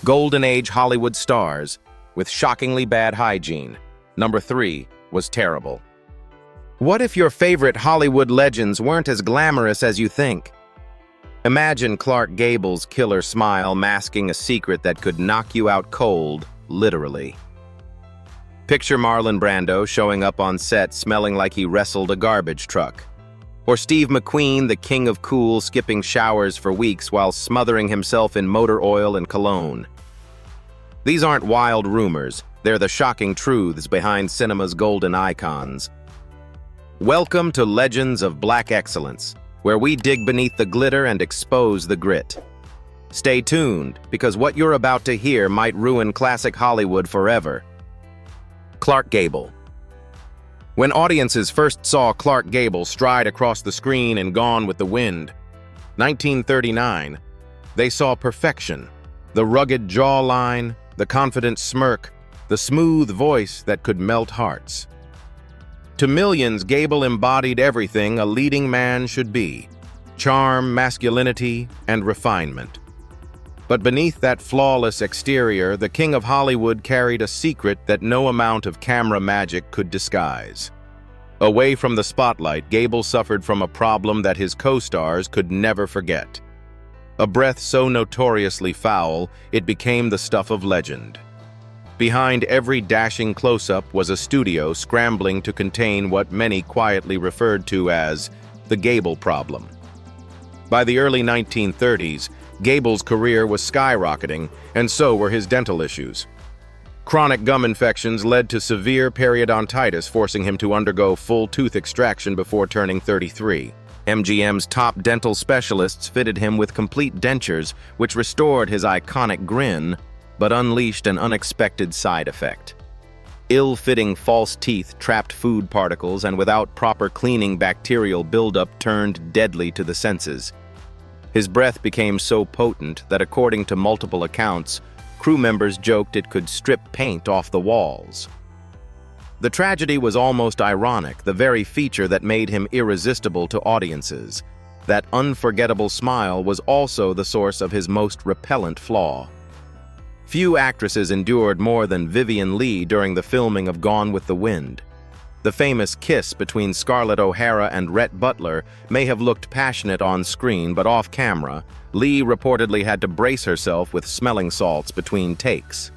Golden Age Hollywood stars with shockingly bad hygiene. Number 3 was terrible. What if your favorite Hollywood legends weren't as glamorous as you think? Imagine Clark Gable's killer smile masking a secret that could knock you out cold, literally. Picture Marlon Brando showing up on set smelling like he wrestled a garbage truck. Or Steve McQueen, the king of cool, skipping showers for weeks while smothering himself in motor oil and cologne. These aren't wild rumors, they're the shocking truths behind cinema's golden icons. Welcome to Legends of Black Excellence, where we dig beneath the glitter and expose the grit. Stay tuned, because what you're about to hear might ruin classic Hollywood forever. Clark Gable. When audiences first saw Clark Gable stride across the screen in Gone with the Wind, 1939, they saw perfection. The rugged jawline, the confident smirk, the smooth voice that could melt hearts. To millions, Gable embodied everything a leading man should be: charm, masculinity, and refinement. But beneath that flawless exterior, the king of Hollywood carried a secret that no amount of camera magic could disguise. Away from the spotlight, Gable suffered from a problem that his co-stars could never forget. A breath so notoriously foul, it became the stuff of legend. Behind every dashing close-up was a studio scrambling to contain what many quietly referred to as the Gable problem. By the early 1930s, Gable's career was skyrocketing, and so were his dental issues. Chronic gum infections led to severe periodontitis, forcing him to undergo full tooth extraction before turning 33. MGM's top dental specialists fitted him with complete dentures, which restored his iconic grin, but unleashed an unexpected side effect. Ill-fitting false teeth trapped food particles, and without proper cleaning, bacterial buildup turned deadly to the senses. His breath became so potent that, according to multiple accounts, crew members joked it could strip paint off the walls. The tragedy was almost ironic, the very feature that made him irresistible to audiences. That unforgettable smile was also the source of his most repellent flaw. Few actresses endured more than Vivien Leigh during the filming of Gone with the Wind. The famous kiss between Scarlett O'Hara and Rhett Butler may have looked passionate on screen, but off camera, Leigh reportedly had to brace herself with smelling salts between takes.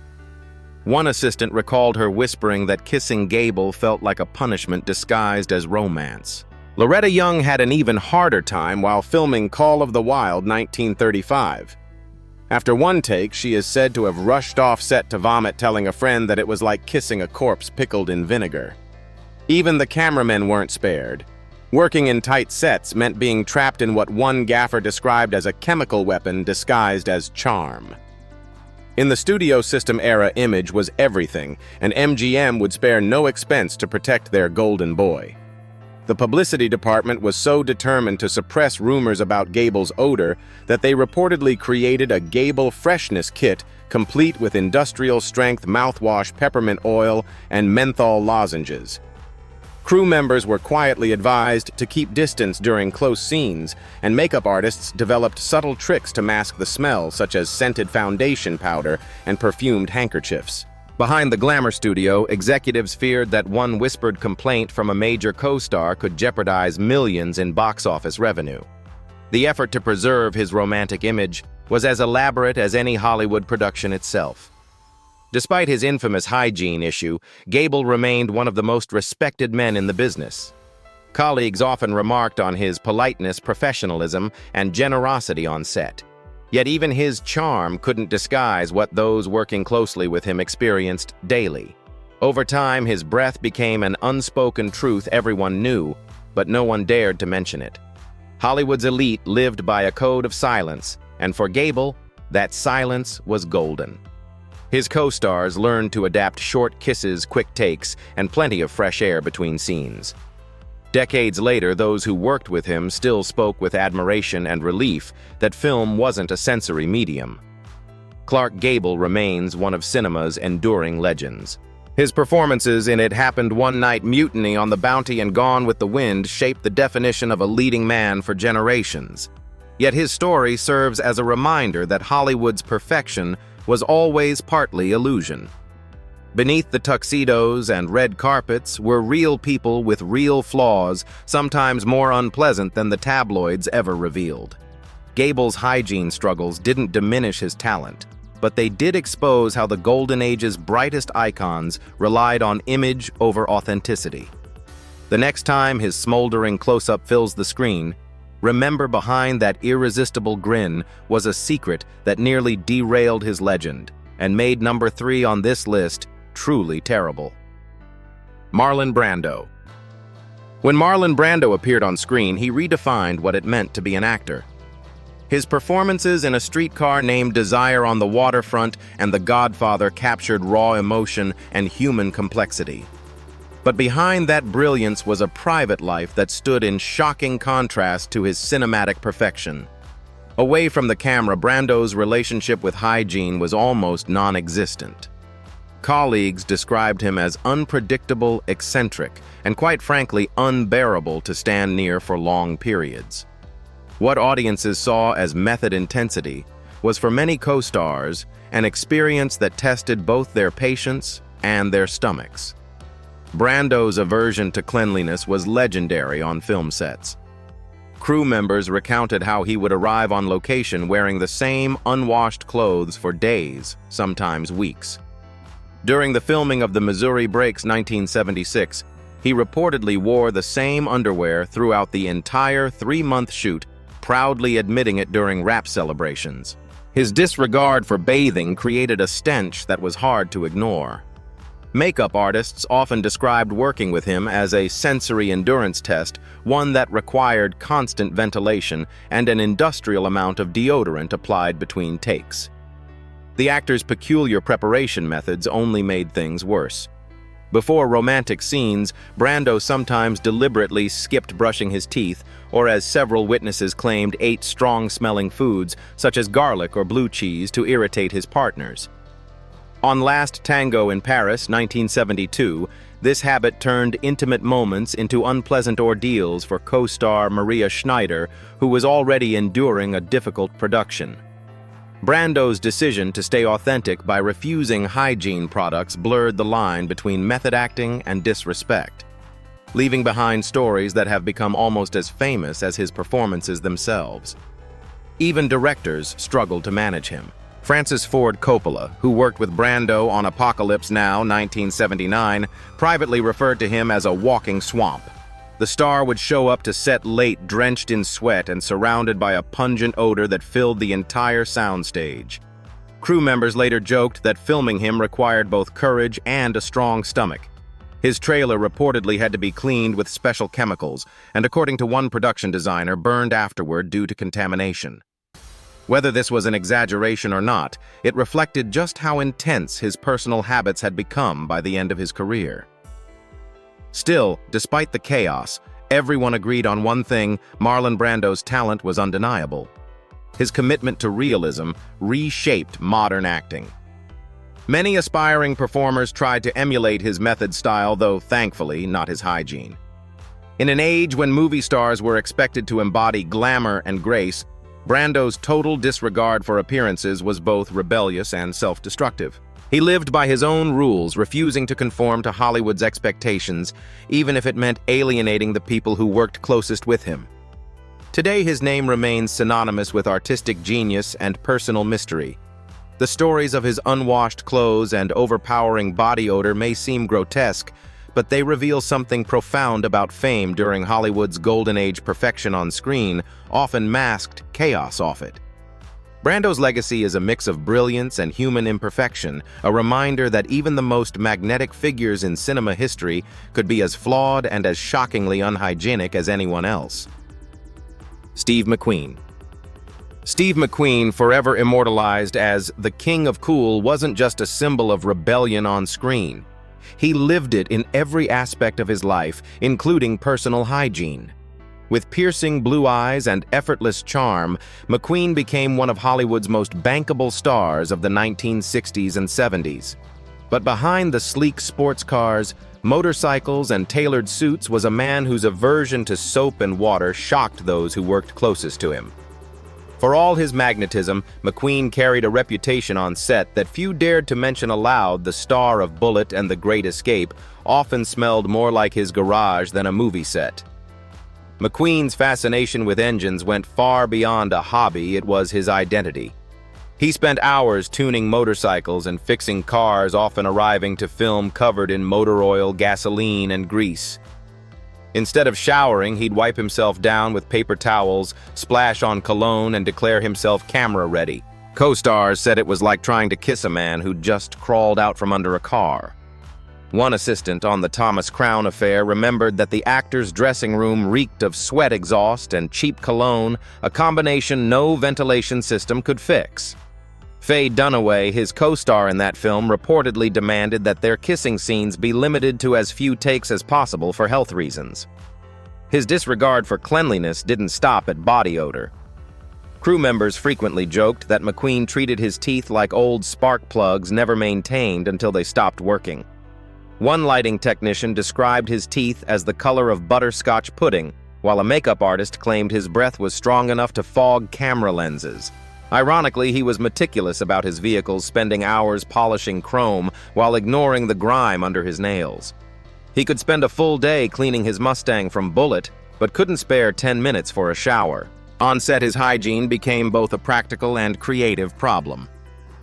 One assistant recalled her whispering that kissing Gable felt like a punishment disguised as romance. Loretta Young had an even harder time while filming Call of the Wild 1935. After one take, she is said to have rushed off set to vomit, telling a friend that it was like kissing a corpse pickled in vinegar. Even the cameramen weren't spared. Working in tight sets meant being trapped in what one gaffer described as a chemical weapon disguised as charm. In the studio system era, image was everything, and MGM would spare no expense to protect their golden boy. The publicity department was so determined to suppress rumors about Gable's odor that they reportedly created a Gable freshness kit complete with industrial-strength mouthwash, peppermint oil, and menthol lozenges. Crew members were quietly advised to keep distance during close scenes, and makeup artists developed subtle tricks to mask the smell, such as scented foundation powder and perfumed handkerchiefs. Behind the glamour studio, executives feared that one whispered complaint from a major co-star could jeopardize millions in box office revenue. The effort to preserve his romantic image was as elaborate as any Hollywood production itself. Despite his infamous hygiene issue, Gable remained one of the most respected men in the business. Colleagues often remarked on his politeness, professionalism, and generosity on set. Yet even his charm couldn't disguise what those working closely with him experienced daily. Over time, his breath became an unspoken truth everyone knew, but no one dared to mention it. Hollywood's elite lived by a code of silence, and for Gable, that silence was golden. His co-stars learned to adapt short kisses, quick takes, and plenty of fresh air between scenes. Decades later, those who worked with him still spoke with admiration and relief that film wasn't a sensory medium. Clark Gable remains one of cinema's enduring legends. His performances in It Happened One Night, Mutiny on the Bounty, and Gone with the Wind shaped the definition of a leading man for generations. Yet his story serves as a reminder that Hollywood's perfection was always partly illusion. Beneath the tuxedos and red carpets were real people with real flaws, sometimes more unpleasant than the tabloids ever revealed. Gable's hygiene struggles didn't diminish his talent, but they did expose how the Golden Age's brightest icons relied on image over authenticity. The next time his smoldering close-up fills the screen, remember behind that irresistible grin was a secret that nearly derailed his legend and made number 3 on this list truly terrible. Marlon Brando. When Marlon Brando appeared on screen, he redefined what it meant to be an actor. His performances in A Streetcar Named Desire on the Waterfront and The Godfather captured raw emotion and human complexity. But behind that brilliance was a private life that stood in shocking contrast to his cinematic perfection. Away from the camera, Brando's relationship with hygiene was almost non-existent. Colleagues described him as unpredictable, eccentric, and quite frankly unbearable to stand near for long periods. What audiences saw as method intensity was for many co-stars an experience that tested both their patience and their stomachs. Brando's aversion to cleanliness was legendary on film sets. Crew members recounted how he would arrive on location wearing the same unwashed clothes for days, sometimes weeks. During the filming of The Missouri Breaks 1976, he reportedly wore the same underwear throughout the entire 3-month shoot, proudly admitting it during rap celebrations. His disregard for bathing created a stench that was hard to ignore. Makeup artists often described working with him as a sensory endurance test, one that required constant ventilation and an industrial amount of deodorant applied between takes. The actor's peculiar preparation methods only made things worse. Before romantic scenes, Brando sometimes deliberately skipped brushing his teeth, or as several witnesses claimed, ate strong-smelling foods such as garlic or blue cheese to irritate his partners. On Last Tango in Paris, 1972, this habit turned intimate moments into unpleasant ordeals for co-star Maria Schneider, who was already enduring a difficult production. Brando's decision to stay authentic by refusing hygiene products blurred the line between method acting and disrespect, leaving behind stories that have become almost as famous as his performances themselves. Even directors struggled to manage him. Francis Ford Coppola, who worked with Brando on Apocalypse Now, 1979, privately referred to him as a walking swamp. The star would show up to set late, drenched in sweat and surrounded by a pungent odor that filled the entire soundstage. Crew members later joked that filming him required both courage and a strong stomach. His trailer reportedly had to be cleaned with special chemicals, and according to one production designer, burned afterward due to contamination. Whether this was an exaggeration or not, it reflected just how intense his personal habits had become by the end of his career. Still, despite the chaos, everyone agreed on one thing: Marlon Brando's talent was undeniable. His commitment to realism reshaped modern acting. Many aspiring performers tried to emulate his method style, though thankfully not his hygiene. In an age when movie stars were expected to embody glamour and grace, Brando's total disregard for appearances was both rebellious and self-destructive. He lived by his own rules, refusing to conform to Hollywood's expectations, even if it meant alienating the people who worked closest with him. Today, his name remains synonymous with artistic genius and personal mystery. The stories of his unwashed clothes and overpowering body odor may seem grotesque, but they reveal something profound about fame during Hollywood's golden age. Perfection on screen often masked chaos off it. Brando's legacy is a mix of brilliance and human imperfection, a reminder that even the most magnetic figures in cinema history could be as flawed and as shockingly unhygienic as anyone else. Steve McQueen. Steve McQueen, forever immortalized as the King of Cool, wasn't just a symbol of rebellion on screen. He lived it in every aspect of his life, including personal hygiene. With piercing blue eyes and effortless charm, McQueen became one of Hollywood's most bankable stars of the 1960s and 70s. But behind the sleek sports cars, motorcycles, and tailored suits was a man whose aversion to soap and water shocked those who worked closest to him. For all his magnetism, McQueen carried a reputation on set that few dared to mention aloud. The star of Bullitt and The Great Escape often smelled more like his garage than a movie set. McQueen's fascination with engines went far beyond a hobby. It was his identity. He spent hours tuning motorcycles and fixing cars, often arriving to film covered in motor oil, gasoline, and grease. Instead of showering, he'd wipe himself down with paper towels, splash on cologne, and declare himself camera-ready. Co-stars said it was like trying to kiss a man who'd just crawled out from under a car. One assistant on the Thomas Crown affair remembered that the actor's dressing room reeked of sweat exhaust and cheap cologne, a combination no ventilation system could fix. Faye Dunaway, his co-star in that film, reportedly demanded that their kissing scenes be limited to as few takes as possible for health reasons. His disregard for cleanliness didn't stop at body odor. Crew members frequently joked that McQueen treated his teeth like old spark plugs never maintained until they stopped working. One lighting technician described his teeth as the color of butterscotch pudding, while a makeup artist claimed his breath was strong enough to fog camera lenses. Ironically, he was meticulous about his vehicles, spending hours polishing chrome while ignoring the grime under his nails. He could spend a full day cleaning his Mustang from Bullitt, but couldn't spare 10 minutes for a shower. On set, his hygiene became both a practical and creative problem.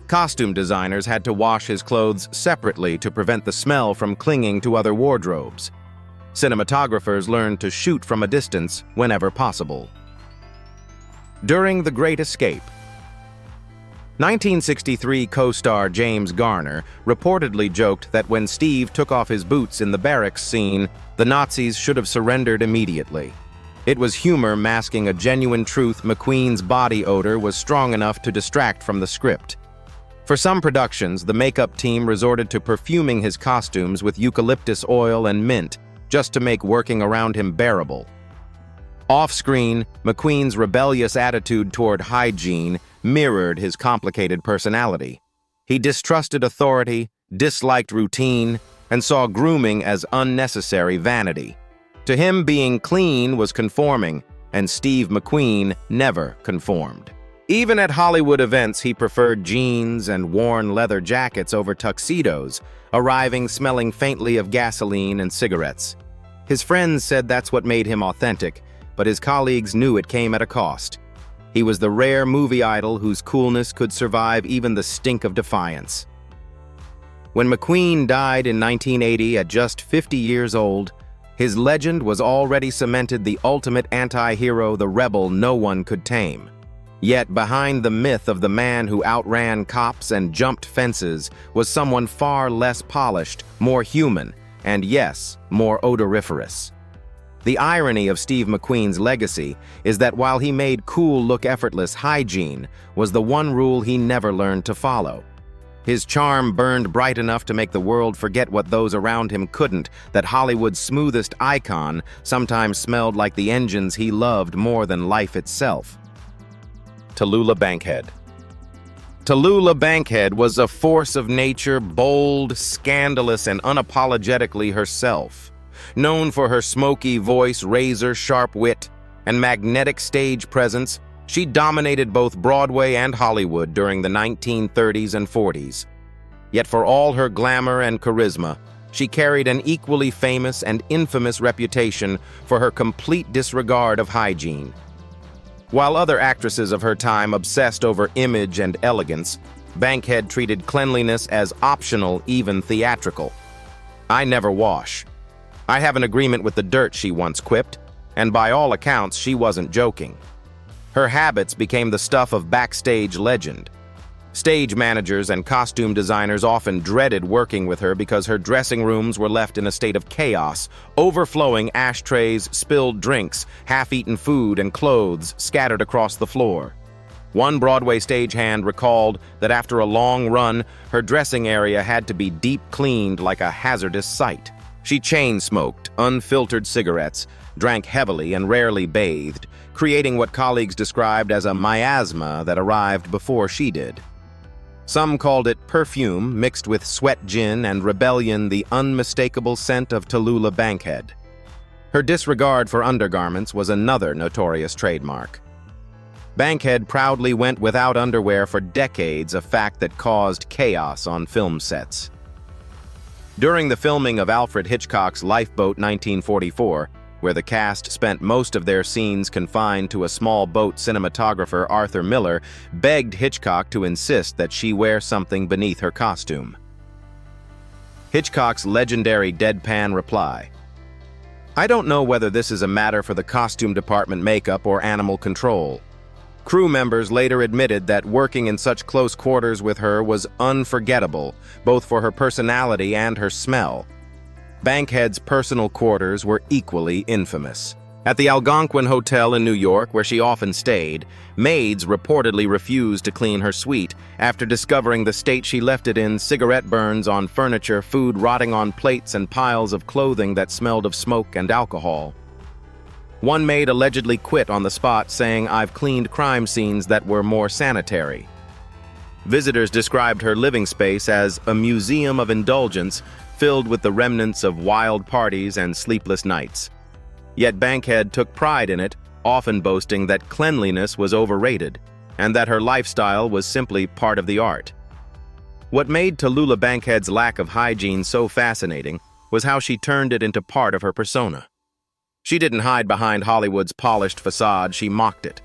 Costume designers had to wash his clothes separately to prevent the smell from clinging to other wardrobes. Cinematographers learned to shoot from a distance whenever possible. During The Great Escape, 1963 co-star James Garner reportedly joked that when Steve took off his boots in the barracks scene, the Nazis should have surrendered immediately. It was humor masking a genuine truth. McQueen's body odor was strong enough to distract from the script. For some productions, the makeup team resorted to perfuming his costumes with eucalyptus oil and mint just to make working around him bearable. Off-screen, McQueen's rebellious attitude toward hygiene mirrored his complicated personality. He distrusted authority, disliked routine, and saw grooming as unnecessary vanity. To him, being clean was conforming, and Steve McQueen never conformed. Even at Hollywood events, he preferred jeans and worn leather jackets over tuxedos, arriving smelling faintly of gasoline and cigarettes. His friends said that's what made him authentic, but his colleagues knew it came at a cost. He was the rare movie idol whose coolness could survive even the stink of defiance. When McQueen died in 1980 at just 50 years old, his legend was already cemented, the ultimate anti-hero, the rebel no one could tame. Yet behind the myth of the man who outran cops and jumped fences was someone far less polished, more human, and yes, more odoriferous. The irony of Steve McQueen's legacy is that while he made cool look effortless, hygiene was the one rule he never learned to follow. His charm burned bright enough to make the world forget what those around him couldn't, that Hollywood's smoothest icon sometimes smelled like the engines he loved more than life itself. Tallulah Bankhead. Tallulah Bankhead was a force of nature, bold, scandalous, and unapologetically herself. Known for her smoky voice, razor-sharp wit, and magnetic stage presence, she dominated both Broadway and Hollywood during the 1930s and 40s. Yet for all her glamour and charisma, she carried an equally famous and infamous reputation for her complete disregard of hygiene. While other actresses of her time obsessed over image and elegance, Bankhead treated cleanliness as optional, even theatrical. "I never wash. I have an agreement with the dirt," she once quipped, and by all accounts, she wasn't joking. Her habits became the stuff of backstage legend. Stage managers and costume designers often dreaded working with her because her dressing rooms were left in a state of chaos, overflowing ashtrays, spilled drinks, half-eaten food, and clothes scattered across the floor. One Broadway stagehand recalled that after a long run, her dressing area had to be deep cleaned like a hazardous sight. She chain-smoked unfiltered cigarettes, drank heavily, and rarely bathed, creating what colleagues described as a miasma that arrived before she did. Some called it perfume mixed with sweat gin and rebellion, the unmistakable scent of Tallulah Bankhead. Her disregard for undergarments was another notorious trademark. Bankhead proudly went without underwear for decades, a fact that caused chaos on film sets. During the filming of Alfred Hitchcock's Lifeboat 1944, where the cast spent most of their scenes confined to a small boat, cinematographer Arthur Miller begged Hitchcock to insist that she wear something beneath her costume. Hitchcock's legendary deadpan reply: "I don't know whether this is a matter for the costume department makeup or animal control." Crew members later admitted that working in such close quarters with her was unforgettable, both for her personality and her smell. Bankhead's personal quarters were equally infamous. At the Algonquin Hotel in New York, where she often stayed, maids reportedly refused to clean her suite after discovering the state she left it in: cigarette burns on furniture, food rotting on plates, and piles of clothing that smelled of smoke and alcohol. One maid allegedly quit on the spot, saying, "I've cleaned crime scenes that were more sanitary." Visitors described her living space as a museum of indulgence filled with the remnants of wild parties and sleepless nights. Yet Bankhead took pride in it, often boasting that cleanliness was overrated and that her lifestyle was simply part of the art. What made Tallulah Bankhead's lack of hygiene so fascinating was how she turned it into part of her persona. She didn't hide behind Hollywood's polished facade, she mocked it.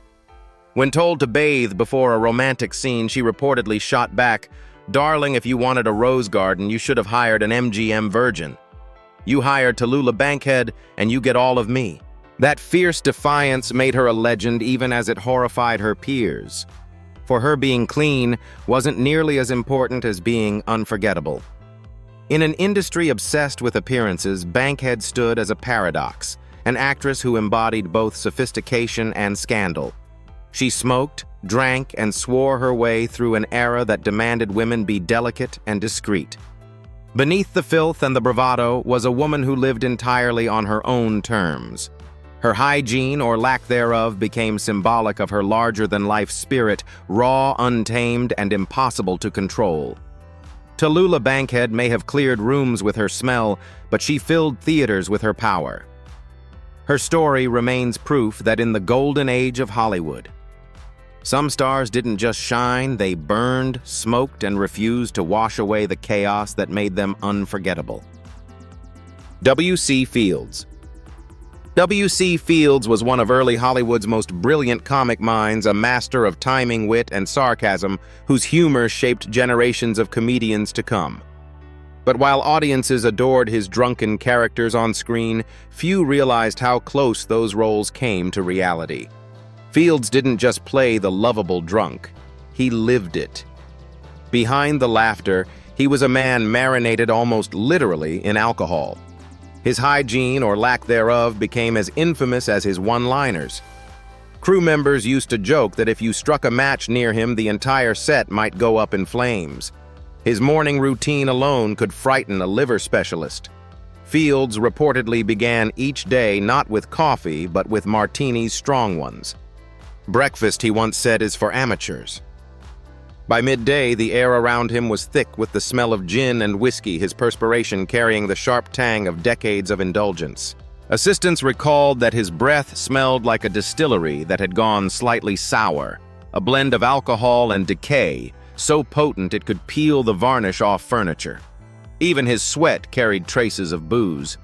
When told to bathe before a romantic scene, she reportedly shot back, "Darling, if you wanted a rose garden, you should have hired an MGM virgin. You hired Tallulah Bankhead, and you get all of me." That fierce defiance made her a legend even as it horrified her peers. For her, being clean wasn't nearly as important as being unforgettable. In an industry obsessed with appearances, Bankhead stood as a paradox, an actress who embodied both sophistication and scandal. She smoked, drank, and swore her way through an era that demanded women be delicate and discreet. Beneath the filth and the bravado was a woman who lived entirely on her own terms. Her hygiene, or lack thereof, became symbolic of her larger-than-life spirit, raw, untamed, and impossible to control. Tallulah Bankhead may have cleared rooms with her smell, but she filled theaters with her power. Her story remains proof that in the golden age of Hollywood, some stars didn't just shine, they burned, smoked, and refused to wash away the chaos that made them unforgettable. W.C. Fields. W.C. Fields was one of early Hollywood's most brilliant comic minds, a master of timing, wit, and sarcasm, whose humor shaped generations of comedians to come. But while audiences adored his drunken characters on screen, few realized how close those roles came to reality. Fields didn't just play the lovable drunk, he lived it. Behind the laughter, he was a man marinated almost literally in alcohol. His hygiene, or lack thereof, became as infamous as his one-liners. Crew members used to joke that if you struck a match near him, the entire set might go up in flames. His morning routine alone could frighten a liver specialist. Fields reportedly began each day not with coffee, but with martinis, strong ones. "Breakfast," he once said, "is for amateurs." By midday, the air around him was thick with the smell of gin and whiskey, his perspiration carrying the sharp tang of decades of indulgence. Assistants recalled that his breath smelled like a distillery that had gone slightly sour, a blend of alcohol and decay, so potent it could peel the varnish off furniture. Even his sweat carried traces of booze.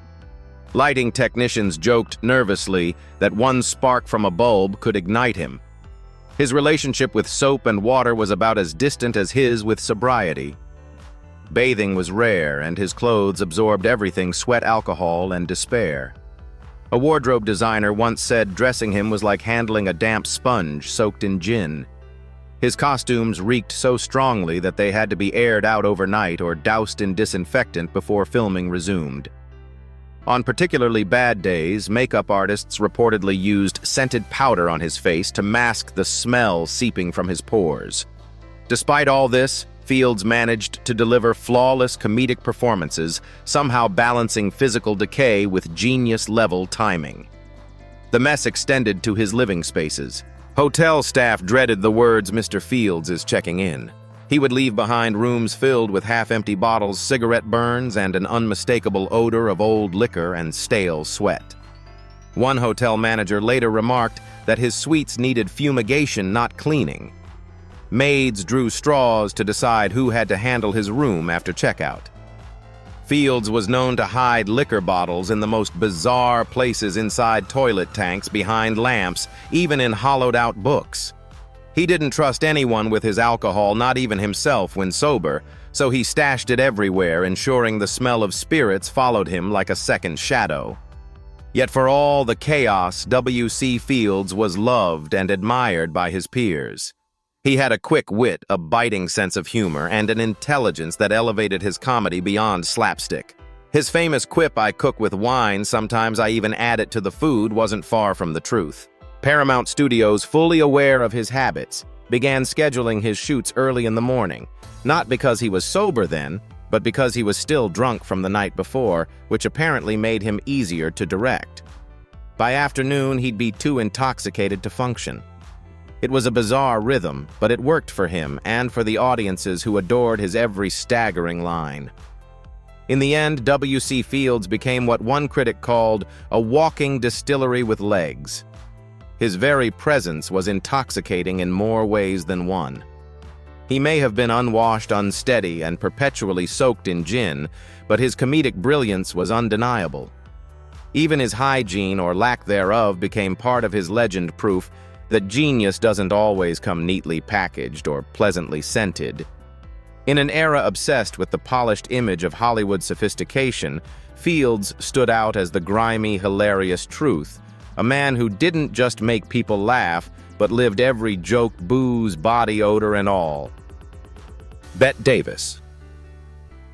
Lighting technicians joked nervously that one spark from a bulb could ignite him. His relationship with soap and water was about as distant as his with sobriety. Bathing was rare, and his clothes absorbed everything: sweat, alcohol, and despair. A wardrobe designer once said dressing him was like handling a damp sponge soaked in gin. His costumes reeked so strongly that they had to be aired out overnight or doused in disinfectant before filming resumed. On particularly bad days, makeup artists reportedly used scented powder on his face to mask the smell seeping from his pores. Despite all this, Fields managed to deliver flawless comedic performances, somehow balancing physical decay with genius-level timing. The mess extended to his living spaces. Hotel staff dreaded the words "Mr. Fields is checking in." He would leave behind rooms filled with half-empty bottles, cigarette burns, and an unmistakable odor of old liquor and stale sweat. One hotel manager later remarked that his suites needed fumigation, not cleaning. Maids drew straws to decide who had to handle his room after checkout. Fields was known to hide liquor bottles in the most bizarre places inside toilet tanks, behind lamps, even in hollowed-out books. He didn't trust anyone with his alcohol, not even himself when sober, so he stashed it everywhere, ensuring the smell of spirits followed him like a second shadow. Yet for all the chaos, W.C. Fields was loved and admired by his peers. He had a quick wit, a biting sense of humor, and an intelligence that elevated his comedy beyond slapstick. His famous quip, "I cook with wine, sometimes I even add it to the food," wasn't far from the truth. Paramount Studios, fully aware of his habits, began scheduling his shoots early in the morning, not because he was sober then, but because he was still drunk from the night before, which apparently made him easier to direct. By afternoon, he'd be too intoxicated to function. It was a bizarre rhythm, but it worked for him and for the audiences who adored his every staggering line. In the end, W.C. Fields became what one critic called a walking distillery with legs. His very presence was intoxicating in more ways than one. He may have been unwashed, unsteady, and perpetually soaked in gin, but his comedic brilliance was undeniable. Even his hygiene, or lack thereof, became part of his legend, proof that genius doesn't always come neatly packaged or pleasantly scented. In an era obsessed with the polished image of Hollywood sophistication, Fields stood out as the grimy, hilarious truth, a man who didn't just make people laugh, but lived every joke, booze, body odor, and all. Bette Davis.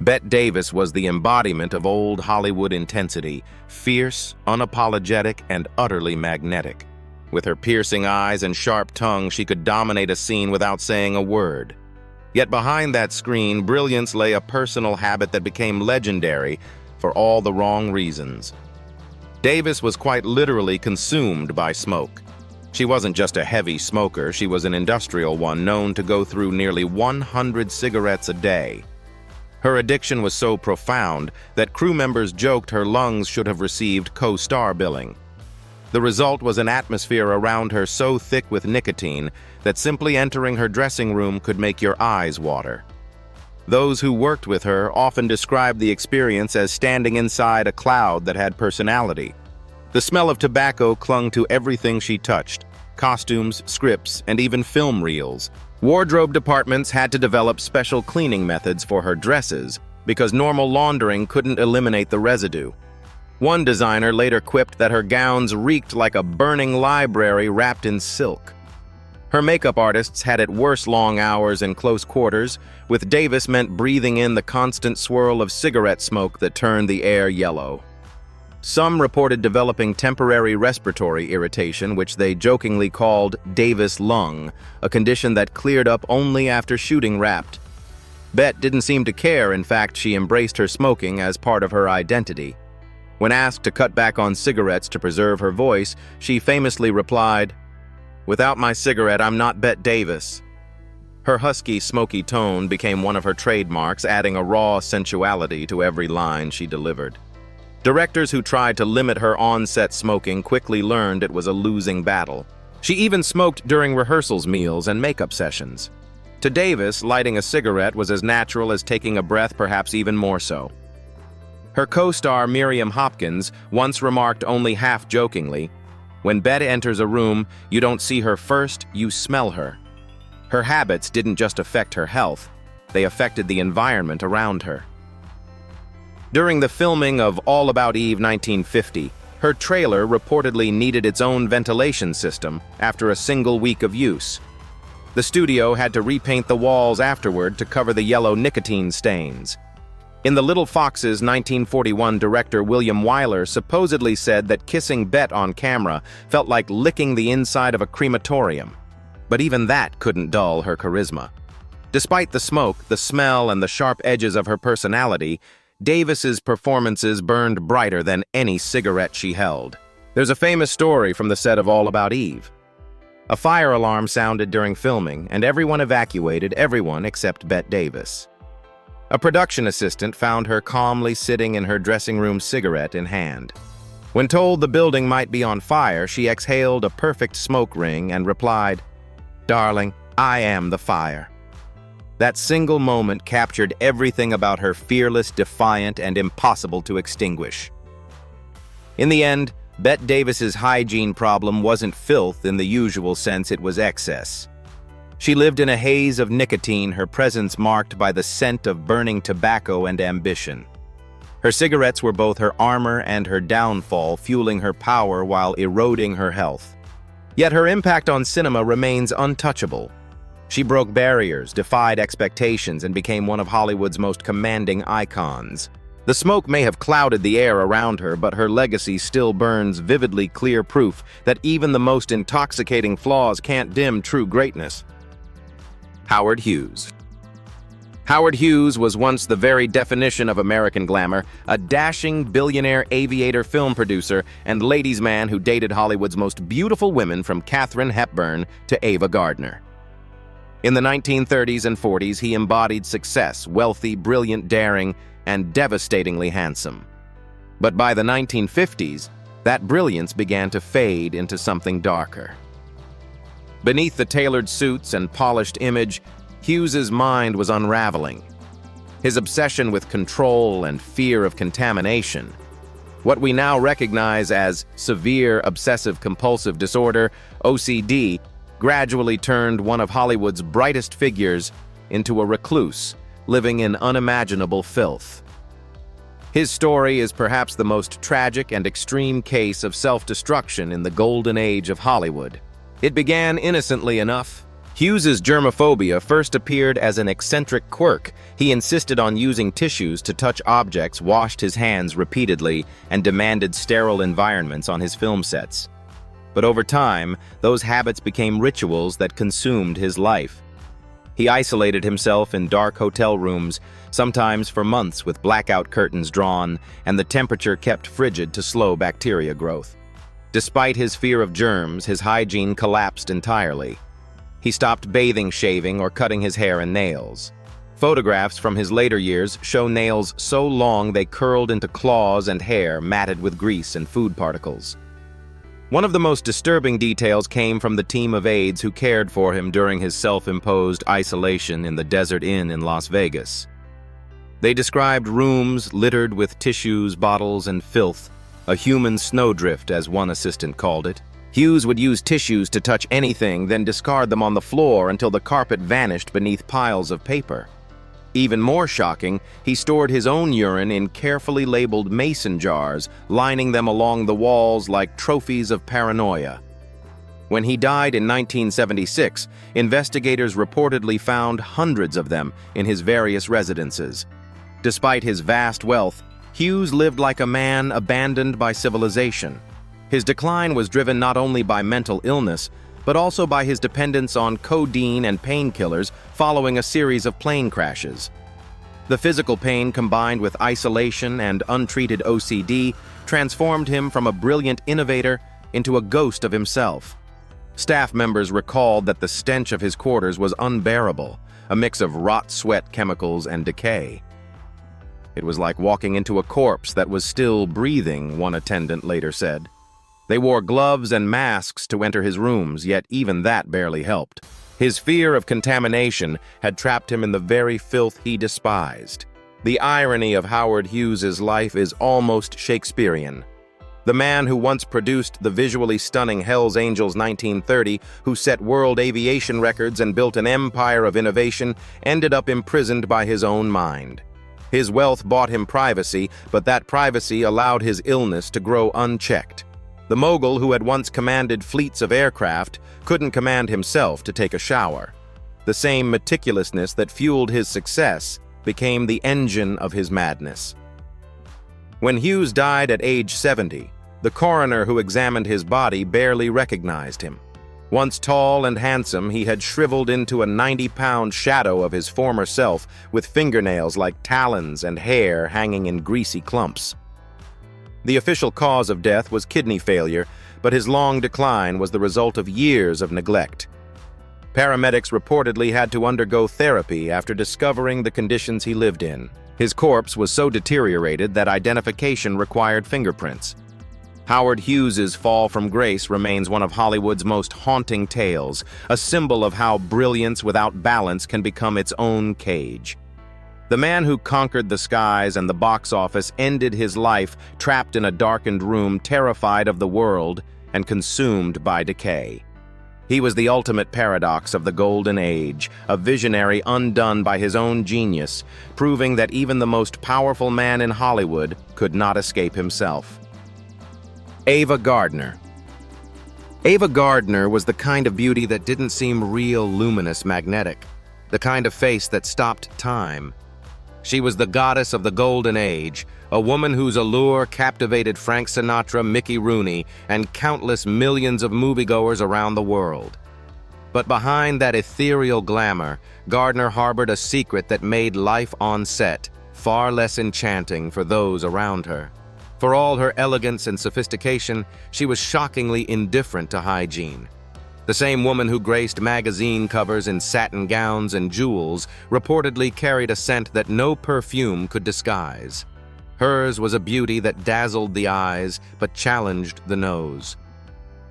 Bette Davis was the embodiment of old Hollywood intensity, fierce, unapologetic, and utterly magnetic. With her piercing eyes and sharp tongue, she could dominate a scene without saying a word. Yet behind that screen, brilliance lay a personal habit that became legendary for all the wrong reasons. Davis was quite literally consumed by smoke. She wasn't just a heavy smoker, she was an industrial one, known to go through nearly 100 cigarettes a day. Her addiction was so profound that crew members joked her lungs should have received co-star billing. The result was an atmosphere around her so thick with nicotine that simply entering her dressing room could make your eyes water. Those who worked with her often described the experience as standing inside a cloud that had personality. The smell of tobacco clung to everything she touched: costumes, scripts, and even film reels. Wardrobe departments had to develop special cleaning methods for her dresses because normal laundering couldn't eliminate the residue. One designer later quipped that her gowns reeked like a burning library wrapped in silk. Her makeup artists had it worse: long hours in close quarters, with Davis meant breathing in the constant swirl of cigarette smoke that turned the air yellow. Some reported developing temporary respiratory irritation, which they jokingly called Davis lung, a condition that cleared up only after shooting wrapped. Bette didn't seem to care. In fact, she embraced her smoking as part of her identity. When asked to cut back on cigarettes to preserve her voice, she famously replied, "Without my cigarette, I'm not Bette Davis." Her husky, smoky tone became one of her trademarks, adding a raw sensuality to every line she delivered. Directors who tried to limit her on-set smoking quickly learned it was a losing battle. She even smoked during rehearsals, meals, and makeup sessions. To Davis, lighting a cigarette was as natural as taking a breath, perhaps even more so. Her co-star Miriam Hopkins once remarked, only half-jokingly, "When Bette enters a room, you don't see her first, you smell her." Her habits didn't just affect her health, they affected the environment around her. During the filming of All About Eve 1950, her trailer reportedly needed its own ventilation system after a single week of use. The studio had to repaint the walls afterward to cover the yellow nicotine stains. In The Little Foxes, 1941 director William Wyler supposedly said that kissing Bette on camera felt like licking the inside of a crematorium. But even that couldn't dull her charisma. Despite the smoke, the smell, and the sharp edges of her personality, Davis's performances burned brighter than any cigarette she held. There's a famous story from the set of All About Eve. A fire alarm sounded during filming, and everyone evacuated, everyone except Bette Davis. A production assistant found her calmly sitting in her dressing room, cigarette in hand. When told the building might be on fire, she exhaled a perfect smoke ring and replied, "Darling, I am the fire." That single moment captured everything about her: fearless, defiant, and impossible to extinguish. In the end, Bette Davis's hygiene problem wasn't filth in the usual sense, it was excess. She lived in a haze of nicotine, her presence marked by the scent of burning tobacco and ambition. Her cigarettes were both her armor and her downfall, fueling her power while eroding her health. Yet her impact on cinema remains untouchable. She broke barriers, defied expectations, and became one of Hollywood's most commanding icons. The smoke may have clouded the air around her, but her legacy still burns vividly, clear proof that even the most intoxicating flaws can't dim true greatness. Howard Hughes. Howard Hughes was once the very definition of American glamour, a dashing billionaire aviator, film producer, and ladies' man who dated Hollywood's most beautiful women from Katharine Hepburn to Ava Gardner. In the 1930s and 40s, he embodied success, wealthy, brilliant, daring, and devastatingly handsome. But by the 1950s, that brilliance began to fade into something darker. Beneath the tailored suits and polished image, Hughes's mind was unraveling. His obsession with control and fear of contamination, what we now recognize as severe obsessive-compulsive disorder, OCD, gradually turned one of Hollywood's brightest figures into a recluse, living in unimaginable filth. His story is perhaps the most tragic and extreme case of self-destruction in the golden age of Hollywood. It began innocently enough. Hughes's germophobia first appeared as an eccentric quirk. He insisted on using tissues to touch objects, washed his hands repeatedly, and demanded sterile environments on his film sets. But over time, those habits became rituals that consumed his life. He isolated himself in dark hotel rooms, sometimes for months with blackout curtains drawn, and the temperature kept frigid to slow bacteria growth. Despite his fear of germs, his hygiene collapsed entirely. He stopped bathing, shaving, or cutting his hair and nails. Photographs from his later years show nails so long they curled into claws and hair matted with grease and food particles. One of the most disturbing details came from the team of aides who cared for him during his self-imposed isolation in the Desert Inn in Las Vegas. They described rooms littered with tissues, bottles, and filth, a human snowdrift, as one assistant called it. Hughes would use tissues to touch anything, then discard them on the floor until the carpet vanished beneath piles of paper. Even more shocking, he stored his own urine in carefully labeled mason jars, lining them along the walls like trophies of paranoia. When he died in 1976, investigators reportedly found hundreds of them in his various residences. Despite his vast wealth, Hughes lived like a man abandoned by civilization. His decline was driven not only by mental illness, but also by his dependence on codeine and painkillers following a series of plane crashes. The physical pain combined with isolation and untreated OCD transformed him from a brilliant innovator into a ghost of himself. Staff members recalled that the stench of his quarters was unbearable, a mix of rot, sweat, chemicals, and decay. It was like walking into a corpse that was still breathing, one attendant later said. They wore gloves and masks to enter his rooms, yet even that barely helped. His fear of contamination had trapped him in the very filth he despised. The irony of Howard Hughes's life is almost Shakespearean. The man who once produced the visually stunning Hell's Angels 1930, who set world aviation records and built an empire of innovation, ended up imprisoned by his own mind. His wealth bought him privacy, but that privacy allowed his illness to grow unchecked. The mogul who had once commanded fleets of aircraft couldn't command himself to take a shower. The same meticulousness that fueled his success became the engine of his madness. When Hughes died at age 70, the coroner who examined his body barely recognized him. Once tall and handsome, he had shriveled into a 90-pound shadow of his former self, with fingernails like talons and hair hanging in greasy clumps. The official cause of death was kidney failure, but his long decline was the result of years of neglect. Paramedics reportedly had to undergo therapy after discovering the conditions he lived in. His corpse was so deteriorated that identification required fingerprints. Howard Hughes's fall from grace remains one of Hollywood's most haunting tales, a symbol of how brilliance without balance can become its own cage. The man who conquered the skies and the box office ended his life trapped in a darkened room, terrified of the world and consumed by decay. He was the ultimate paradox of the Golden Age, a visionary undone by his own genius, proving that even the most powerful man in Hollywood could not escape himself. Ava Gardner. Ava Gardner was the kind of beauty that didn't seem real, luminous, magnetic, the kind of face that stopped time. She was the goddess of the Golden Age, a woman whose allure captivated Frank Sinatra, Mickey Rooney, and countless millions of moviegoers around the world. But behind that ethereal glamour, Gardner harbored a secret that made life on set far less enchanting for those around her. For all her elegance and sophistication, she was shockingly indifferent to hygiene. The same woman who graced magazine covers in satin gowns and jewels reportedly carried a scent that no perfume could disguise. Hers was a beauty that dazzled the eyes but challenged the nose.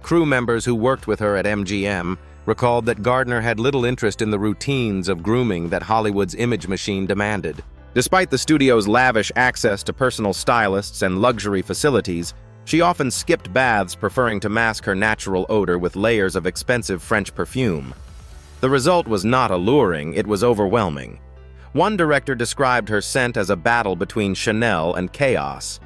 Crew members who worked with her at MGM recalled that Gardner had little interest in the routines of grooming that Hollywood's image machine demanded. Despite the studio's lavish access to personal stylists and luxury facilities, she often skipped baths, preferring to mask her natural odor with layers of expensive French perfume. The result was not alluring, it was overwhelming. One director described her scent as a battle between Chanel and chaos.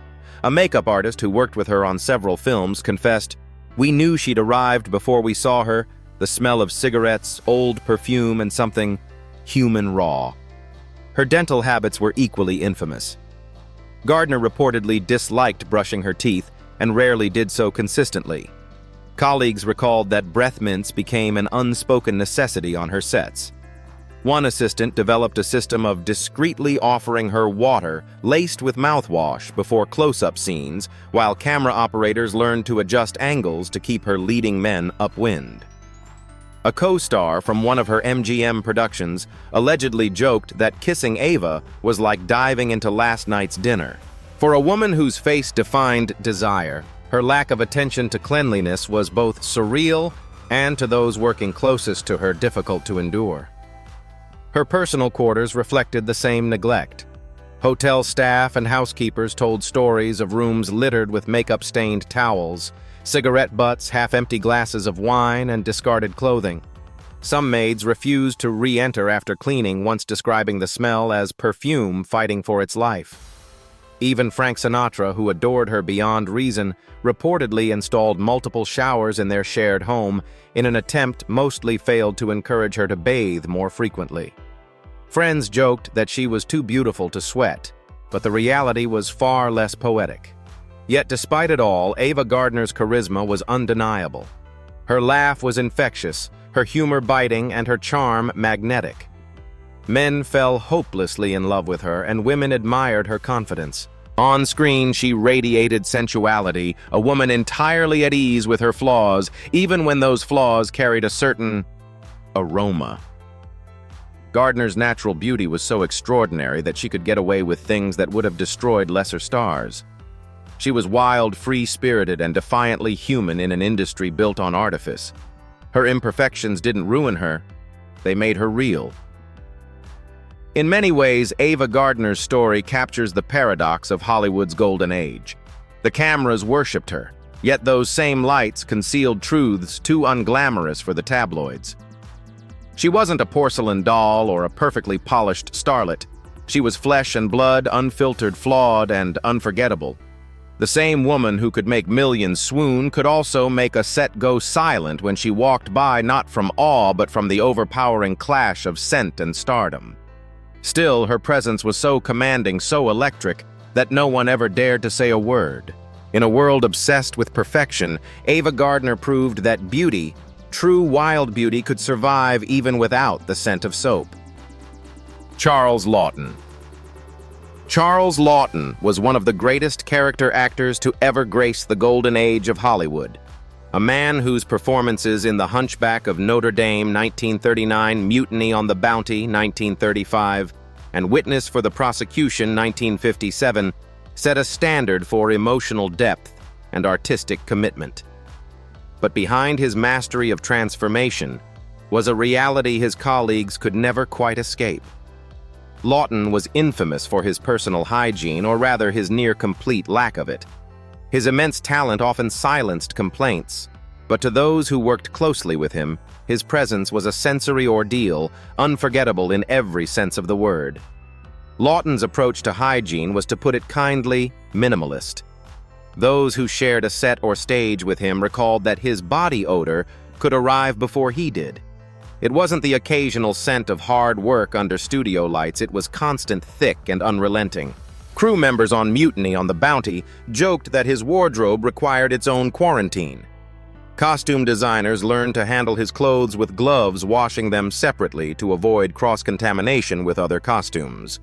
A makeup artist who worked with her on several films confessed, "We knew she'd arrived before we saw her, the smell of cigarettes, old perfume, and something human raw." Her dental habits were equally infamous. Gardner reportedly disliked brushing her teeth and rarely did so consistently. Colleagues recalled that breath mints became an unspoken necessity on her sets. One assistant developed a system of discreetly offering her water laced with mouthwash before close-up scenes, while camera operators learned to adjust angles to keep her leading men upwind. A co-star from one of her MGM productions allegedly joked that kissing Ava was like diving into last night's dinner. For a woman whose face defined desire, her lack of attention to cleanliness was both surreal and, to those working closest to her, difficult to endure. Her personal quarters reflected the same neglect. Hotel staff and housekeepers told stories of rooms littered with makeup-stained towels, cigarette butts, half-empty glasses of wine, and discarded clothing. Some maids refused to re-enter after cleaning, once describing the smell as perfume fighting for its life. Even Frank Sinatra, who adored her beyond reason, reportedly installed multiple showers in their shared home in an attempt mostly failed to encourage her to bathe more frequently. Friends joked that she was too beautiful to sweat, but the reality was far less poetic. Yet despite it all, Ava Gardner's charisma was undeniable. Her laugh was infectious, her humor biting, and her charm magnetic. Men fell hopelessly in love with her, and women admired her confidence. On screen, she radiated sensuality, a woman entirely at ease with her flaws, even when those flaws carried a certain aroma. Gardner's natural beauty was so extraordinary that she could get away with things that would have destroyed lesser stars. She was wild, free-spirited, and defiantly human in an industry built on artifice. Her imperfections didn't ruin her, they made her real. In many ways, Ava Gardner's story captures the paradox of Hollywood's golden age. The cameras worshipped her, yet those same lights concealed truths too unglamorous for the tabloids. She wasn't a porcelain doll or a perfectly polished starlet. She was flesh and blood, unfiltered, flawed, and unforgettable. The same woman who could make millions swoon could also make a set go silent when she walked by, not from awe but from the overpowering clash of scent and stardom. Still, her presence was so commanding, so electric, that no one ever dared to say a word. In a world obsessed with perfection, Ava Gardner proved that beauty, true wild beauty, could survive even without the scent of soap. Charles Laughton. Charles Laughton was one of the greatest character actors to ever grace the golden age of Hollywood. A man whose performances in The Hunchback of Notre Dame, 1939, Mutiny on the Bounty, 1935, and Witness for the Prosecution, 1957, set a standard for emotional depth, and artistic commitment. But behind his mastery of transformation was a reality his colleagues could never quite escape. Lawton was infamous for his personal hygiene, or rather his near-complete lack of it. His immense talent often silenced complaints, but to those who worked closely with him, his presence was a sensory ordeal, unforgettable in every sense of the word. Lawton's approach to hygiene was, to put it kindly, minimalist. Those who shared a set or stage with him recalled that his body odor could arrive before he did. It wasn't the occasional scent of hard work under studio lights, it was constant, thick, and unrelenting. Crew members on Mutiny on the Bounty joked that his wardrobe required its own quarantine. Costume designers learned to handle his clothes with gloves, washing them separately to avoid cross-contamination with other costumes.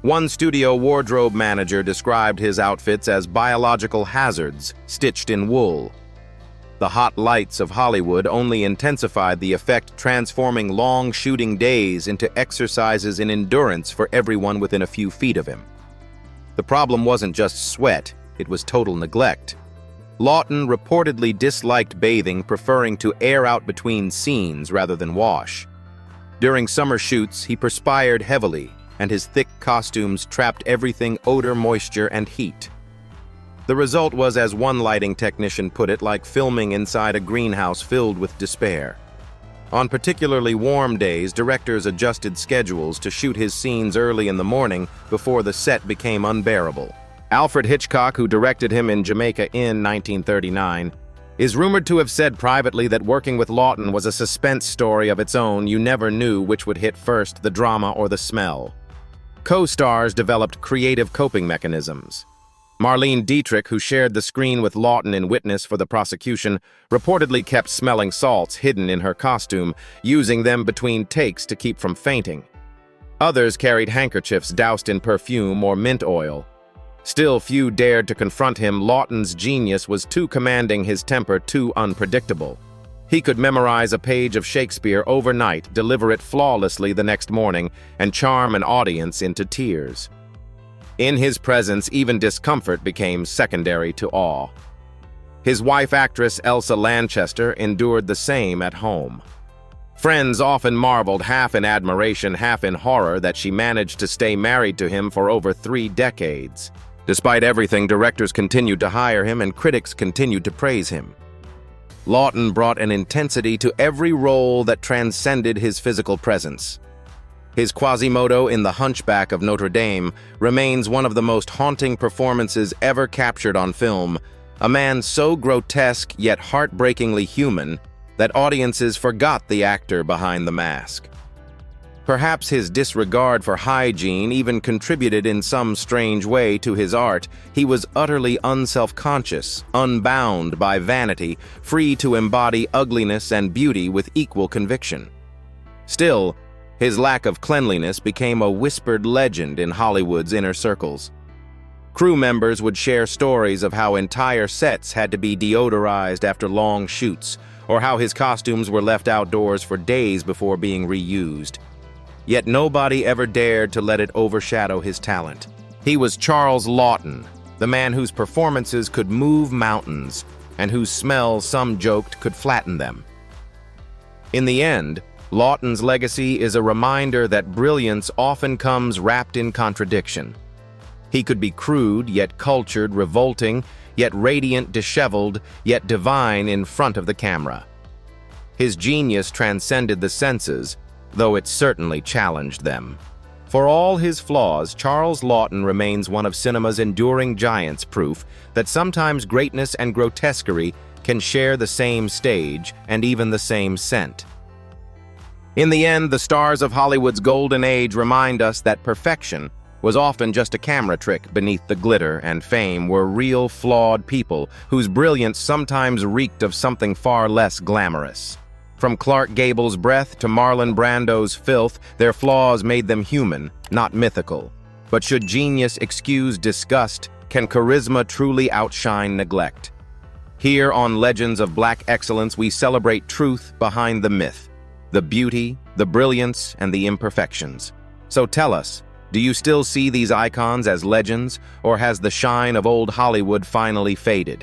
One studio wardrobe manager described his outfits as biological hazards stitched in wool. The hot lights of Hollywood only intensified the effect, transforming long shooting days into exercises in endurance for everyone within a few feet of him. The problem wasn't just sweat, it was total neglect. Lawton reportedly disliked bathing, preferring to air out between scenes rather than wash. During summer shoots, he perspired heavily, and his thick costumes trapped everything: odor, moisture, and heat. The result was, as one lighting technician put it, like filming inside a greenhouse filled with despair. On particularly warm days, directors adjusted schedules to shoot his scenes early in the morning before the set became unbearable. Alfred Hitchcock, who directed him in Jamaica in 1939, is rumored to have said privately that working with Lawton was a suspense story of its own. You never knew which would hit first, the drama or the smell. Co-stars developed creative coping mechanisms. Marlene Dietrich, who shared the screen with Lawton in Witness for the prosecution, reportedly kept smelling salts hidden in her costume, using them between takes to keep from fainting. Others carried handkerchiefs doused in perfume or mint oil. Still few dared to confront him. Lawton's genius was too commanding, his temper too unpredictable. He could memorize a page of Shakespeare overnight, deliver it flawlessly the next morning, and charm an audience into tears. In his presence, even discomfort became secondary to awe. His wife, actress Elsa Lanchester, endured the same at home. Friends often marveled, half in admiration, half in horror, that she managed to stay married to him for over 3 decades. Despite everything, directors continued to hire him and critics continued to praise him. Lawton brought an intensity to every role that transcended his physical presence. His Quasimodo in The Hunchback of Notre Dame remains one of the most haunting performances ever captured on film, a man so grotesque yet heartbreakingly human that audiences forgot the actor behind the mask. Perhaps his disregard for hygiene even contributed in some strange way to his art. He was utterly unself-conscious, unbound by vanity, free to embody ugliness and beauty with equal conviction. Still, his lack of cleanliness became a whispered legend in Hollywood's inner circles. Crew members would share stories of how entire sets had to be deodorized after long shoots, or how his costumes were left outdoors for days before being reused. Yet nobody ever dared to let it overshadow his talent. He was Charles Lawton, the man whose performances could move mountains, and whose smell, some joked, could flatten them. In the end, Lawton's legacy is a reminder that brilliance often comes wrapped in contradiction. He could be crude, yet cultured, revolting, yet radiant, disheveled, yet divine in front of the camera. His genius transcended the senses, though it certainly challenged them. For all his flaws, Charles Lawton remains one of cinema's enduring giants, proof that sometimes greatness and grotesquerie can share the same stage and even the same scent. In the end, the stars of Hollywood's golden age remind us that perfection was often just a camera trick beneath the glitter, and fame were real, flawed people whose brilliance sometimes reeked of something far less glamorous. From Clark Gable's breath to Marlon Brando's filth, their flaws made them human, not mythical. But should genius excuse disgust, can charisma truly outshine neglect? Here on Legends of Black Excellence, we celebrate truth behind the myth, the beauty, the brilliance, and the imperfections. So tell us, do you still see these icons as legends, or has the shine of old Hollywood finally faded?